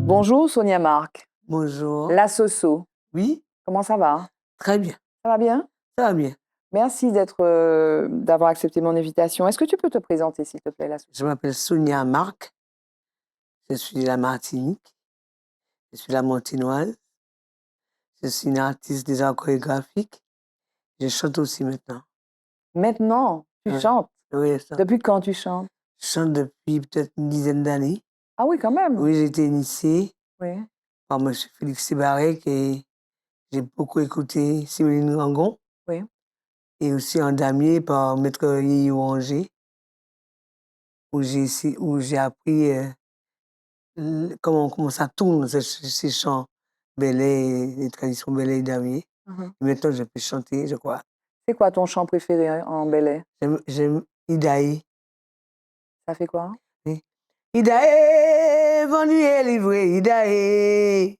Bonjour Sonia Marc, Bonjour. la Soso. Oui, Comment ça va? très bien. Ça va bien? Ça va bien. Merci d'avoir accepté mon invitation. Est-ce que tu peux te présenter, s'il te plaît, la Soso? Je m'appelle Sonia Marc. Je suis de la Martinique. Je suis la Montinoise. Je suis une artiste des arts chorégraphiques. Je chante aussi maintenant. Maintenant, tu Ouais. chantes. Oui, je chante. Depuis quand tu chantes? Je chante depuis peut-être une dizaine d'années. Ah oui, quand même. Oui, j'ai été initiée Oui. par M. Félix Sébarek et j'ai beaucoup écouté Simeline Rangon Oui. et aussi en damier par Maître Yéyé Oranger, où j'ai appris comment ça tourne, ces chants bélets, les traditions bélets et damier. Mhm. Maintenant, je peux chanter, je crois. C'est quoi ton chant préféré en belay? J'aime Idaï. Ça fait quoi? Oui. Idaï, vendu et livré, Idaï.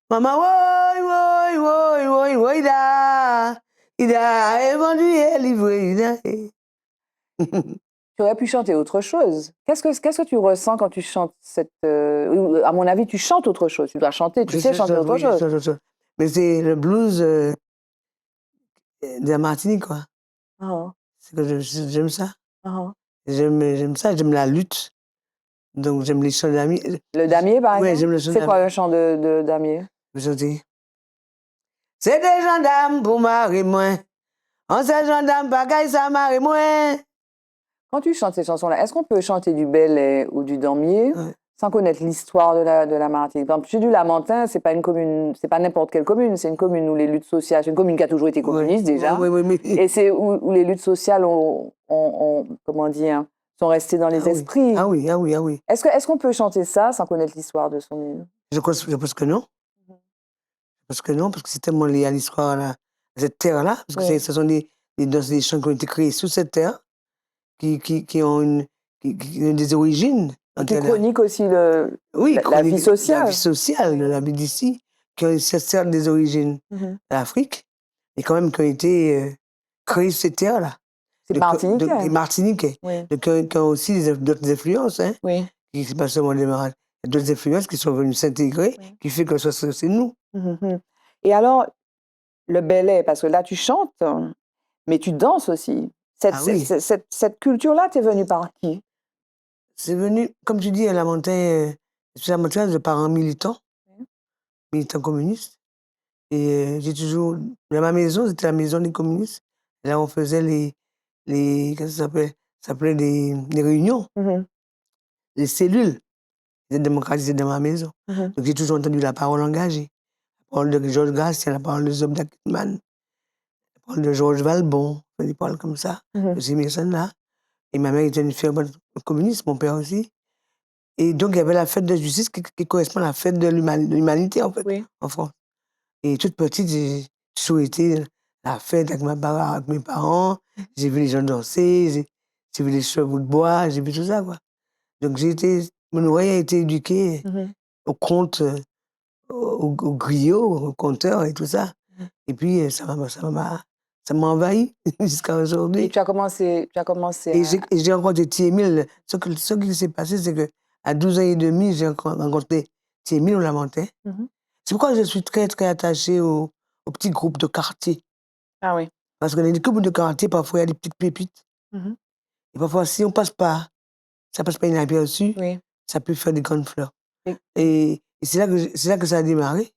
Maman, woi, woi, woi, woi, woi, Ida. Idaï, vendu et livré, Idaï. Tu aurais pu chanter autre chose. Qu'est-ce que tu ressens quand tu chantes à mon avis, tu chantes autre chose. Tu dois chanter, tu sais chanter autre Oui, chose. mais c'est le blues de la Martinique, quoi. Ah, C'est que j'aime ça. ah. J'aime ça, j'aime la lutte. Donc, j'aime les chants d'amis. Le damier, par Ouais, exemple? j'aime le chant C'est quoi d'amis. un chant de damier? Je dis, c'est des gendarmes pour marrer moins. On sait gendarme, bagaille, ça marre moins. Quand tu chantes ces chansons-là, est-ce qu'on peut chanter du belay ou du damier Ouais. sans connaître l'histoire de la Martinique? Par exemple, je suis du Lamentin, c'est pas une commune, c'est pas n'importe quelle commune, c'est une commune où les luttes sociales, c'est une commune qui a toujours été Ouais. communiste déjà, Ouais, mais... et c'est où les luttes sociales comment dire, sont restées dans les Ah oui, esprits. ah oui, ah oui, ah oui. Est-ce qu'on peut chanter ça sans connaître l'histoire de son île? Je pense que non. Parce que non, parce que c'est tellement lié à l'histoire, à cette terre-là. Parce que Oui. ce sont des chants qui ont été créés sous cette terre, qui ont des origines. Et qui chronique aussi la vie La vie sociale. sociale de la vie d'ici, qui ont certes des origines Mhm. d'Afrique, mais quand même qui ont été créées sur cette terre-là. C'est martiniquais. Les Martiniquais, Oui. qui ont aussi d'autres influences, hein, Oui. qui c'est pas seulement des Martiniquais, d'autres influences qui sont venues s'intégrer, Oui. qui fait que c'est nous. Mhm. Et alors, le belay, parce que là, tu chantes, mais tu danses aussi. Ah oui, Cette culture-là, t'es venue par qui? c'est venu, comme tu dis, à la montagne, je suis à la montagne de parents militants, militants communistes, et j'ai toujours, dans ma maison, c'était la maison des communistes, et là on faisait qu'est-ce que ça s'appelait? Ça s'appelait des réunions, Mhm. les cellules, les démocratisées dans ma maison. Mhm. Donc j'ai toujours entendu la parole engagée. La parole de Georges Gatien, la parole de Zobda Kitman, la parole de Georges Valbon, des paroles comme ça, Mhm. de ces personnes-là. Et ma mère était une fervente communiste, mon père aussi. Et donc il y avait la fête de justice qui correspond à la fête de l'humanité, en fait, Oui. en France. Et toute petite, j'ai souhaité la fête avec mes parents. J'ai vu les gens danser, j'ai vu les chevaux de bois, j'ai vu tout ça, quoi. Donc mon oreille a été éduquée Mhm. au conte, au griot, au conteur et tout ça. Mhm. Et puis, ça m'a envahi jusqu'à Et aujourd'hui. tu as commencé Et à... j'ai rencontré Thiémile. Ce qui s'est passé, c'est qu'à 12 ans et demi, j'ai rencontré Thiémile au Lamentin. Mhm. C'est pourquoi je suis très, très attachée aux petits groupes de quartier. Ah oui. Parce que dans les groupes de quartier, parfois, il y a des petites pépites. Mhm. Et parfois, si ça passe pas inaperçu, Oui. ça peut faire des grandes fleurs. Et- Et c'est là que ça a démarré.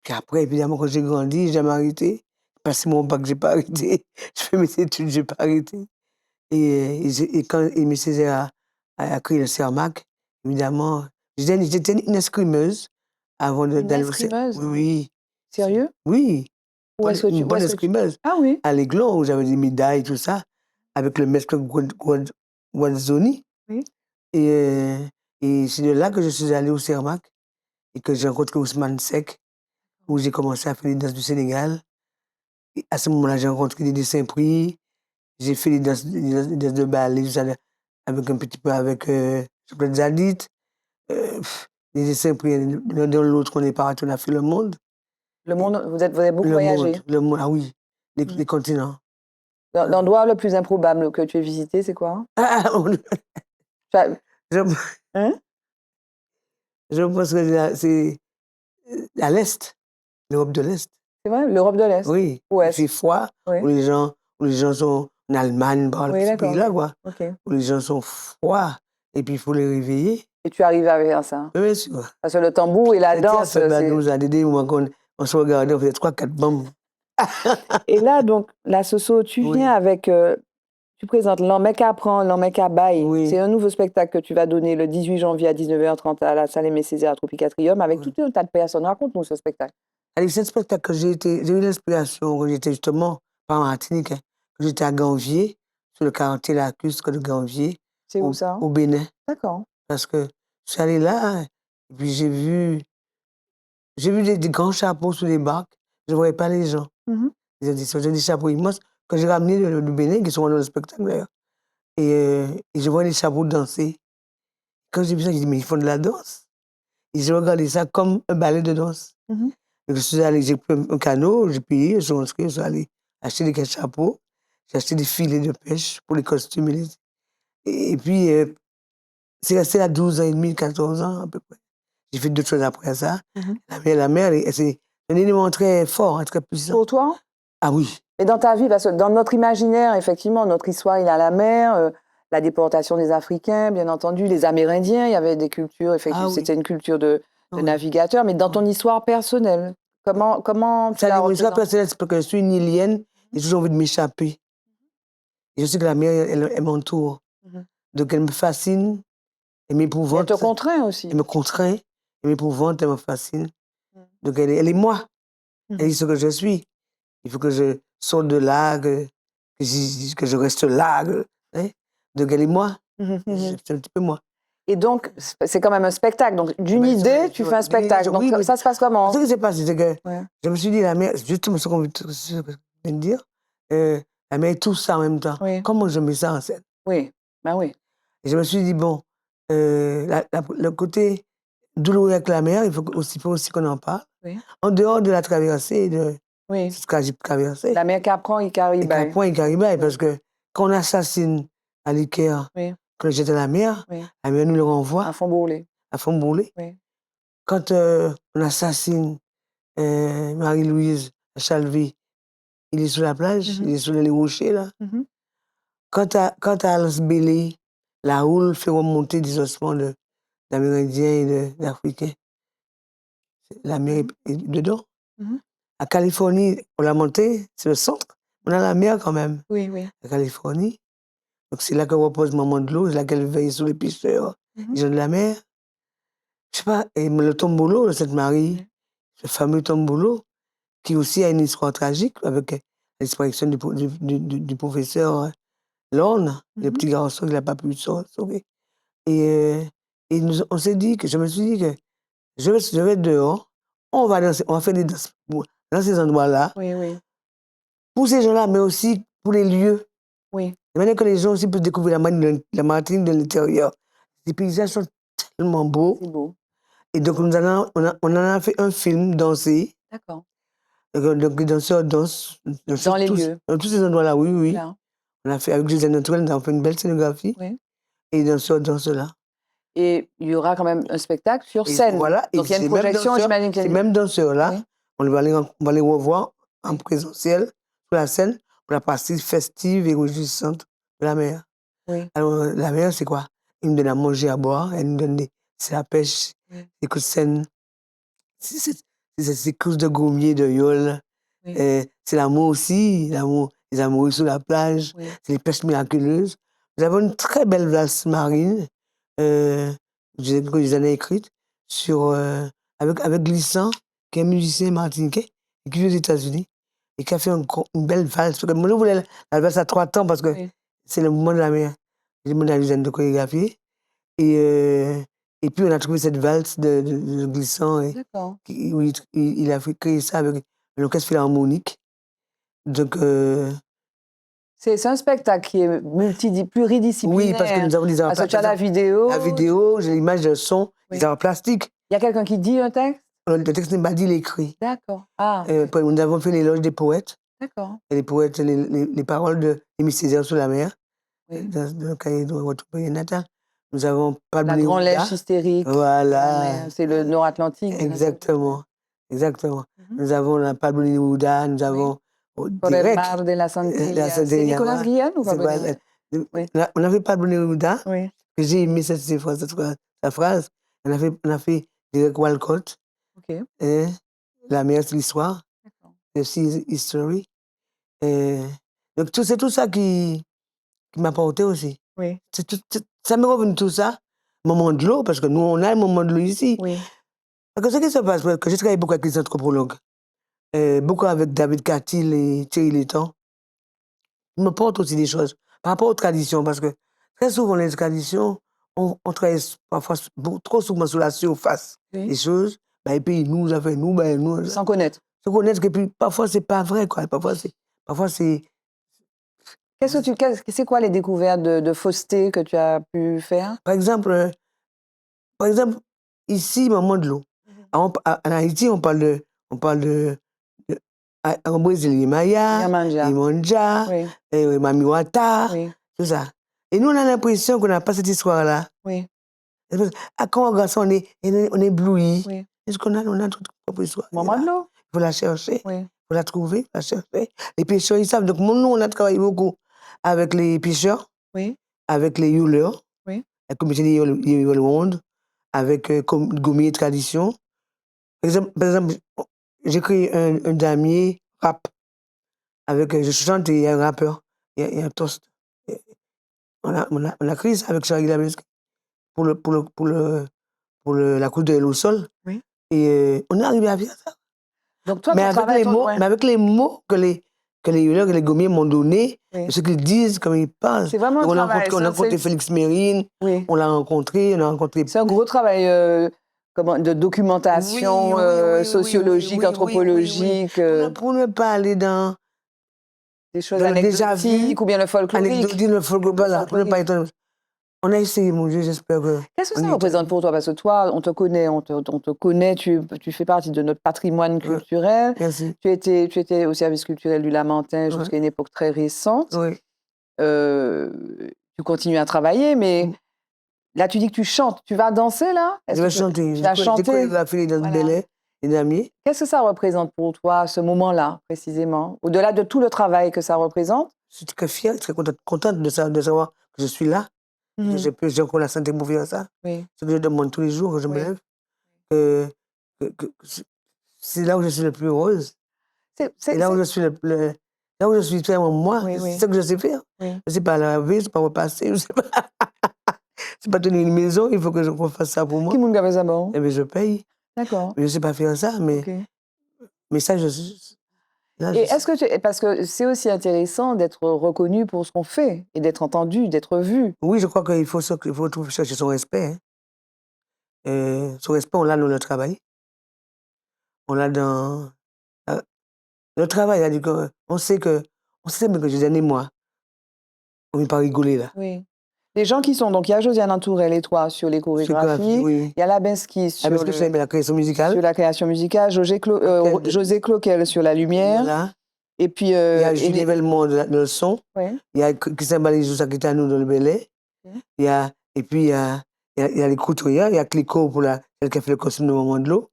Puis après, évidemment, quand j'ai grandi, j'ai jamais arrêté. J'ai passé mon bac, j'ai pas arrêté. Je fais mes études, j'ai pas arrêté. Et quand Aimé Césaire a créé le CERMAC, évidemment, j'étais une escrimeuse avant Une d'aller au CERMAC. escrimeuse? Oui, Sérieux? oui, une Où bonne est-ce que tu... escrimeuse. Ah oui. À l'Aiglon, où j'avais des médailles, tout ça, avec le maître Guanzoni. Oui. Et, euh, et c'est de là que je suis allé au CERMAC et que j'ai rencontré Ousmane Seck, où j'ai commencé à faire les danses du Sénégal. Et à ce moment-là, j'ai rencontré des dessins pris. J'ai fait des danses de ballet, tout ça, avec un petit peu avec Chocolat Zadit. Les dessins pris l'un dans l'autre, on est parti, on a fait le monde. Le monde, vous avez beaucoup voyagé. Le monde, ah oui, Mhm. les continents. L'endroit le plus improbable que tu aies visité, c'est quoi? Ah, Tu as- je- Hein? Je pense que c'est à l'Est, l'Europe de l'Est. C'est vrai? L'Europe de l'Est? Oui, il Ouest? fait froid, Oui. où les gens sont en Allemagne, par Oui, ce d'accord, pays-là, OK. quoi, OK. où les gens sont froids, et puis il faut les réveiller. Et tu arrives à faire ça? Oui, bien sûr. Parce que le tambour et la C'était à danse, faire la c'est... douze à Dédé, où on se regardait, on faisait 3-4 bombes. Et là, donc, la Soso, tu Oui. viens avec... tu présentes L'Homme apprend, L'Homme baille. Oui. C'est un nouveau spectacle que tu vas donner le 18 janvier à 19h30 à la salle Aimé Césaire à Tropicatrium avec Oui. tout un tas de personnes. Raconte-nous ce spectacle. Allez, c'est un spectacle que j'ai eu l'inspiration quand j'étais justement, pas en Martinique, hein, quand j'étais à Ganvier, sur le quartier lacustre de Ganvier, C'est où ça? au Bénin. D'accord. Parce que je suis allé là, et puis j'ai vu des grands chapeaux sous les barques, je ne voyais pas les gens. Mhm. J'ai des chapeaux immenses que j'ai ramenés du Bénin, qui sont dans le spectacle d'ailleurs. Et je vois les chapeaux danser. Quand j'ai vu ça, j'ai dit, mais ils font de la danse. Et j'ai regardé ça comme un ballet de danse. Mhm. Donc, je suis allé, j'ai pris un canot, j'ai payé, je suis inscrit, je suis allé acheter des chapeaux, j'ai acheté des filets de pêche pour les costumes. Et puis, c'est resté à 12 ans et demi, 14 ans à peu près. J'ai fait d'autres choses après ça. Mhm. La mer, c'est un élément très fort, hein, très puissant. Pour toi? Ah oui. Et dans ta vie, parce que dans notre imaginaire, effectivement, notre histoire, il y a la mer, la déportation des Africains, bien entendu, les Amérindiens, il y avait des cultures, effectivement, Ah oui. c'était une culture de Oui. navigateurs, mais dans ton histoire personnelle, comment tu Ça, la mon histoire représentes? personnelle, c'est parce que je suis une Ilienne, j'ai toujours envie de m'échapper. Et je sais que la mer, elle m'entoure. Mhm. Donc elle me fascine, elle m'épouvante. Elle te contraint aussi. Elle me contraint, elle m'épouvante, elle me fascine. Mhm. Donc elle est moi. Mhm. Elle est ce que je suis. Il faut que je sorte de là, que je reste là. Hein? Donc elle est moi. Mhm. Mhm. C'est un petit peu moi. Et donc, c'est quand même un spectacle. Donc, d'une Ben, idée, tu fais un spectacle. Donc, oui, ça se passe comment? ce qui s'est passé, c'est que Ouais. je me suis dit, la mer, justement ce que je viens de dire, la mer est tout ça en même temps. Oui. Comment je mets ça en scène? Oui, ben oui. Et je me suis dit, bon, le côté douloureux avec la mer, il faut aussi qu'on en parle. Oui. En dehors de la traversée, Oui. ce que j'ai traversé. La mer qu'apprend, il carry Et qu'après, il arrive, Oui. parce que quand on assassine à l'Ikea, Oui. quand j'étais à la mer Oui. nous le renvoie À fond brûlé. à Font-Bourlé. Oui. Quand on assassine Marie-Louise à Chalvet, il est sur la plage, il est sur les rochers, là. Mhm. Quand à Alice Bélé, la houle fait remonter des ossements d'Amérindiens et d'Africains. La mer est dedans. Mhm. À Californie, on l'a monté, c'est le centre. On a la mer quand même, Oui, oui. à Californie. Donc c'est là que repose Maman de l'eau, c'est là qu'elle veille sur les pêcheurs, les gens de la mer. Je sais pas, et le Tombolo de Sainte-Marie, ce fameux Tombolo, qui aussi a une histoire tragique avec la disparition du professeur Lorne, le petit garçon qui n'a pas pu se sauver. Et on s'est dit je me suis dit que je vais dehors, on va faire des danses dans ces endroits-là, Oui, oui. pour ces gens-là, mais aussi pour les lieux. Oui. De manière que les gens aussi peuvent découvrir la Martinique de l'intérieur. Les paysages sont tellement beaux. C'est beau. Et donc, on en a fait un film dansé. D'accord. Donc, les danseurs dansent Dans les lieux. dans tous ces endroits-là, oui, oui. Là. On a fait avec José Naturel, on a fait une belle scénographie. Oui. Et les danseurs dansent là. Et il y aura quand même un spectacle sur Et scène. voilà. Donc, il y a une projection, j'imagine qu'il y a Ces mêmes danseurs-là, Oui. on va les revoir en présentiel sur la scène pour la partie festive et réjouissante de la mer. Oui. Alors, la mer, c'est quoi? Elle nous donne à manger, à boire, elle nous donne c'est la pêche, des coups de scène, c'est courses de gommiers, de yole. Oui. C'est l'amour aussi, l'amour, les amoureux sur la plage, Oui. c'est les pêches miraculeuses. Nous avons une très belle valse marine, que j'en ai écrite, avec Glissant, qui est un musicien martiniquais, et qui vit aux États-Unis, et qui a fait une belle valse. Parce que moi, je voulais la valse à 3 temps, parce que c'est le mouvement de la mer. J'ai demandé à l'usine de chorégraphier. Et puis, on a trouvé cette valse de Glissant. Où il a créé ça avec l'orchestre philharmonique. Donc. C'est un spectacle qui est pluridisciplinaire. Oui, parce que nous avons des arts plastiques. Parce que tu as la vidéo. La vidéo, j'ai l'image, le son, les arts plastiques. Il y a quelqu'un qui dit un texte? Le texte n'est pas dit, il est écrit. D'accord. Ah. Nous avons fait l'éloge des poètes. D'accord. Et les poètes, les paroles de Aimé Césaire sur la mer. Oui. Dans le cahier de votre pays natal. nous avons La Pablo grande Neruda. lèche hystérique. Voilà. C'est le nord-atlantique. Exactement. Exactement. Nous avons la Pablo Neruda, nous avons Por el direct mar de la la Santilla. C'est Santillana. Nicolas Guillen ou C'est Pablo pas- Neruda? Oui. On avait Pablo Neruda, Oui. que j'ai aimé cette phrase. On a fait direct Walcott, OK. hein, La mer c'est l'histoire, D'accord. The Sea History. Donc c'est tout ça qui m'a porté aussi. Oui. Ça m'est revenu tout ça, moment de l'eau, parce que nous on a le moment de l'eau ici. Oui. Parce que ce qui se passe, que j'ai travaillé beaucoup avec les anthropologues, beaucoup avec David Catil et Thierry Létang, ils me portent aussi des choses par rapport aux traditions, parce que très souvent les traditions, on travaille parfois trop souvent sur la surface des choses, bah, et puis nous, ça fait nous, bah, nous. Sans connaître. Sans connaître, et puis parfois c'est pas vrai, quoi. Parfois c'est. C'est quoi les découvertes de fausseté que tu as pu faire? Par exemple, ici, moment de l'eau. En Haïti, on parle de en Brésil, Maya, Imanja, Oui. Mamiwata, Oui. tout ça. Et nous, on a l'impression qu'on n'a pas cette histoire-là. Oui. Quand on regarde ça, on est ébloui. Oui. Est-ce qu'on a notre propre histoire? Moment de l'eau. Il faut la chercher, Oui. il faut la trouver, la chercher. Les pêcheurs, ils savent. Donc, nous, on a travaillé beaucoup avec les pêcheurs, Oui. avec les Yuleurs, Oui. la communauté Yule Monde, avec Gourmet Tradition. Par exemple, j'ai créé un damier rap. Je chante et il y a un rappeur, il y a un toast. On a créé ça avec Charlie Labesque pour la coupe de l'eau au sol. Oui. Et on est arrivé à faire ça. Donc toi, mais avec les mots que les Yuleurs, que les Gommiers m'ont donné, Oui. ce qu'ils disent, comment ils parlent. C'est vraiment un travail. On a rencontré Félix Mérine, Oui. on l'a rencontré, C'est un gros travail de documentation sociologique, anthropologique. Pour ne pas aller dans des choses anecdotiques ou bien le folklorique. Anecdotique, le folklore, voilà, pour ne pas être... On a essayé, mon Dieu, j'espère que... Qu'est-ce que ça représente pour toi? Parce que toi, on te connaît, tu fais partie de notre patrimoine culturel. Merci. Tu étais au service culturel du Lamentin jusqu'à une époque très récente. Oui. Tu continues à travailler, mais là, tu dis que tu chantes. Tu vas danser, là? Je vais chanter. Tu vas chanter? J'ai chorégraphié dans le Bel Air, les damiers. Qu'est-ce que ça représente pour toi, ce moment-là, précisément? Au-delà de tout le travail que ça représente? Je suis très fière, très contente de savoir que je suis là. J'ai encore la santé pour faire ça. Oui. Ce que je demande tous les jours quand je me lève. C'est là où je suis le plus heureuse. C'est là où je suis là où je suis vraiment moi. C'est ça que je sais faire. Oui. Je ne sais pas laver, je ne sais pas repasser, je ne sais pas. C'est pas tenir une maison, il faut que je fasse ça pour moi. Qui m'a fait ça bon? Eh bien, je paye. D'accord. Mais je ne sais pas faire ça, mais ça, je suis. Et est-ce que parce que c'est aussi intéressant d'être reconnu pour ce qu'on fait et d'être entendu, d'être vu. Oui, je crois qu'il faut chercher son respect. Hein. Son respect, on l'a dans le travail. On l'a dans le travail. On sait que j'ai donné moi. On ne peut pas rigoler là. Oui. Les gens qui sont, donc il y a Josiane Antourelle et toi sur les chorégraphies, oui. Il y a Labinski sur la création musicale. Sur la création musicale, José Cloquel sur la lumière. Voilà. Et puis, il y a Julien Velmont dans le son. Oui. Il y a Christian Balijou qui est à nous dans le Bel Air. Et puis il y a les couturières, il y a Cléco pour celle qui a fait le costume de Moment de l'eau.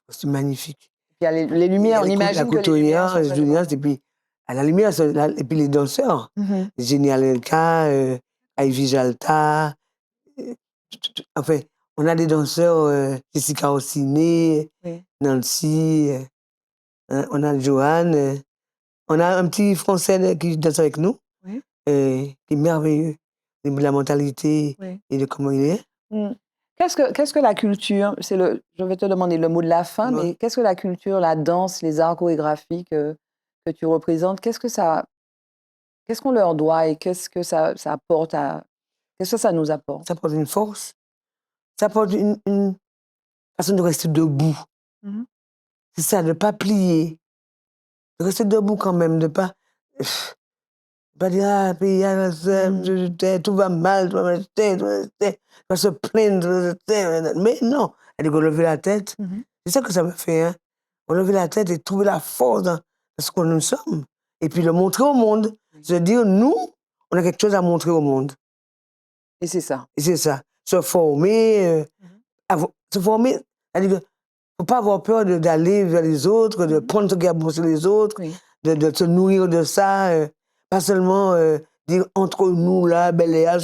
Costume magnifique. Il y a les lumières, on imagine que les lumières sont Julien, et puis à la lumière, et puis les danseurs. Génial Elka, Ivy Jalta. Enfin, on a des danseurs, Jessica Ossiné, Nancy, on a Joanne. On a un petit Français qui danse avec nous, qui est merveilleux, de la mentalité et de comment il est. Qu'est-ce que la culture, je vais te demander le mot de la fin, mais qu'est-ce que la culture, la danse, les arts chorégraphiques que tu représentes, qu'est-ce qu'on leur doit et qu'est-ce que ça apporte qu'est-ce que ça nous apporte? Ça apporte une force, ça apporte une façon de rester debout. C'est ça, de ne pas plier, de rester debout quand même, de ne pas dire tout va mal, tout va se plaindre, mais non, elle dit qu'on lever la tête. C'est ça que ça me fait, hein. On lever la tête et trouver la force dans ce que nous sommes. Et puis le montrer au monde. Se dire, nous, on a quelque chose à montrer au monde. Et c'est ça. Et c'est ça. Se former, se former, c'est-à-dire que faut pas avoir peur d'aller vers les autres, de prendre ce qui est bon sur les autres, Oui. de se nourrir de ça, pas seulement dire entre nous là, Beléa,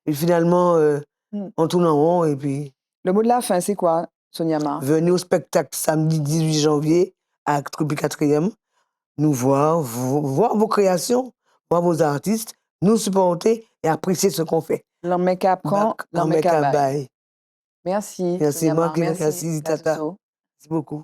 et finalement on tourne en rond et puis. Le mot de la fin, c'est quoi, Sonia Mar? Venez au spectacle samedi 18 janvier à Tropi 4e, nous voir vos créations, voir vos artistes, nous supporter et apprécier ce qu'on fait. L'emmeka prend, l'emmeka bail. Bail. Merci, Merci, Sonia Mar. merci, Merci, Tata. Kasuso. Merci beaucoup.